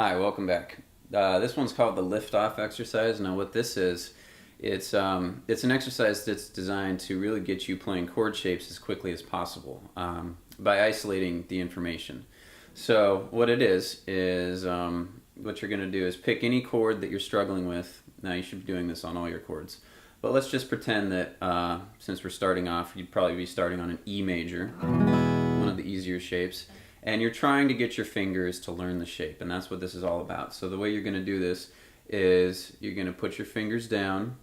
Hi, welcome back. This one's called the lift-off exercise. Now what this is, it's an exercise that's designed to really get you playing chord shapes as quickly as possible by isolating the information. So what it is what you're going to do is pick any chord that you're struggling with. Now you should be doing this on all your chords. But let's just pretend that since we're starting off, you'd probably be starting on an E major, one of the easier shapes. And you're trying to get your fingers to learn the shape, and that's what this is all about. So the way you're going to do this is you're going to put your fingers down,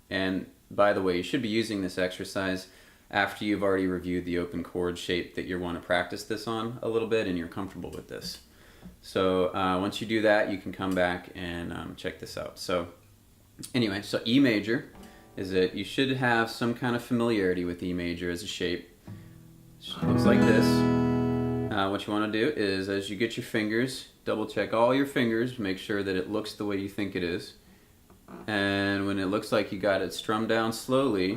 and by the way, you should be using this exercise after you've already reviewed the open chord shape that you want to practice this on a little bit and you're comfortable with this. So once you do that, you can come back and check this out. So anyway, so E major is it. You should have some kind of familiarity with E major as a shape. It looks like this. What you want to do is, as you get your fingers, double check all your fingers, make sure that it looks the way you think it is. And when it looks like you got it strummed down slowly,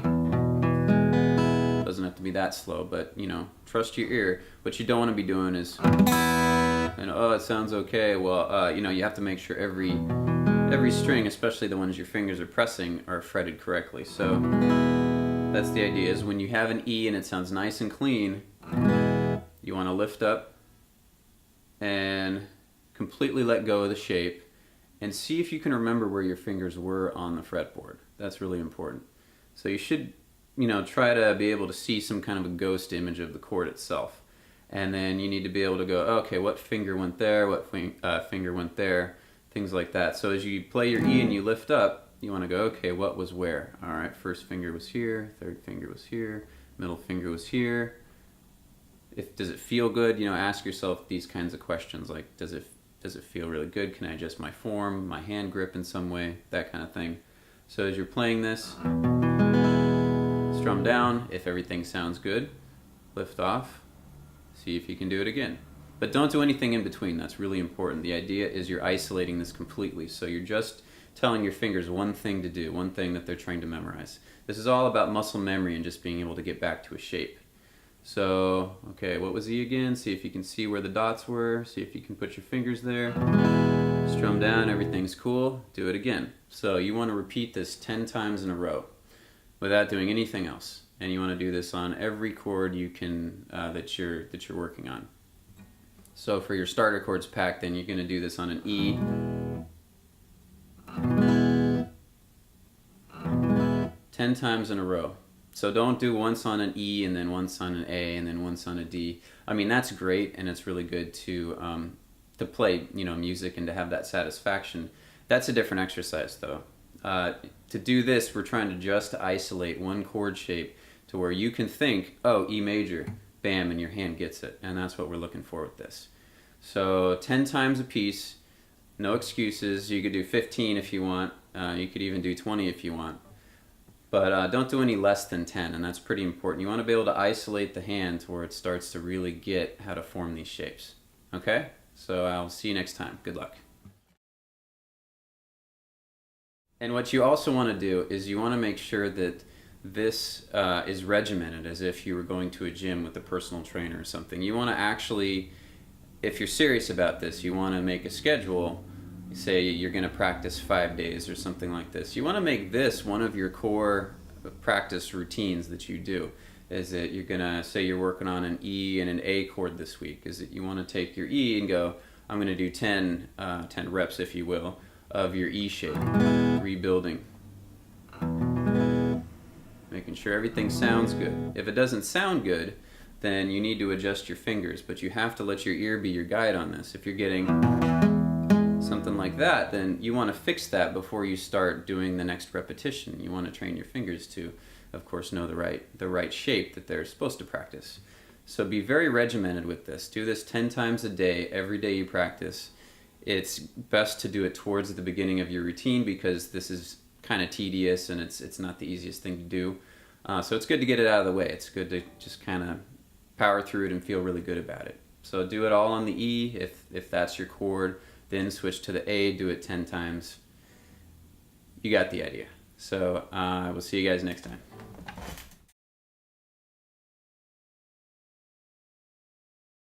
doesn't have to be that slow, but you know, trust your ear. What you don't want to be doing is, oh, it sounds okay. Well, you know, you have to make sure every string, especially the ones your fingers are pressing, are fretted correctly. So that's the idea, is when you have an E and it sounds nice and clean, you want to lift up and completely let go of the shape and see if you can remember where your fingers were on the fretboard. That's really important. So you should, you know, try to be able to see some kind of a ghost image of the chord itself. And then you need to be able to go, okay, what finger went there, what finger went there, things like that. So as you play your E and you lift up, you want to go, okay, what was where? All right, first finger was here, third finger was here, middle finger was here. Does it feel good? You know, ask yourself these kinds of questions, like does it feel really good? Can I adjust my form, my hand grip in some way, that kind of thing. So as you're playing this, strum down. If everything sounds good, lift off. See if you can do it again. But don't do anything in between. That's really important. The idea is you're isolating this completely. So you're just telling your fingers one thing to do, one thing that they're trying to memorize. This is all about muscle memory and just being able to get back to a shape. So, okay, what was E again? See if you can see where the dots were. See if you can put your fingers there. Strum down, everything's cool. Do it again. So you want to repeat this 10 times in a row without doing anything else. And you want to do this on every chord you can that you're working on. So for your starter chords pack, then you're going to do this on an E. 10 times in a row. So don't do once on an E and then once on an A and then once on a D. I mean, that's great and it's really good to play, you know, music and to have that satisfaction. That's a different exercise though. To do this, we're trying to just isolate one chord shape to where you can think, oh, E major, bam, and your hand gets it. And that's what we're looking for with this. So 10 times a piece, no excuses. You could do 15 if you want. You could even do 20 if you want. But don't do any less than 10, and that's pretty important. You want to be able to isolate the hand to where it starts to really get how to form these shapes. Okay? So I'll see you next time. Good luck. And what you also want to do is you want to make sure that this is regimented as if you were going to a gym with a personal trainer or something. You want to actually, if you're serious about this, you want to make a schedule. Say you're going to practice 5 days or something like this. You want to make this one of your core practice routines that you do. Is that you're going to say you're working on an E and an A chord this week. Is that you want to take your E and go, I'm going to do 10 reps, if you will, of your E shape. Rebuilding. Making sure everything sounds good. If it doesn't sound good, then you need to adjust your fingers. But you have to let your ear be your guide on this. If you're getting something like that, then you want to fix that before you start doing the next repetition. You want to train your fingers to, of course, know the right shape that they're supposed to practice. So be very regimented with this. Do this 10 times a day, every day you practice. It's best to do it towards the beginning of your routine because this is kind of tedious and it's not the easiest thing to do. So it's good to get it out of the way. It's good to just kind of power through it and feel really good about it. So do it all on the E if that's your chord. Then switch to the A, do it 10 times. You got the idea. So we'll see you guys next time.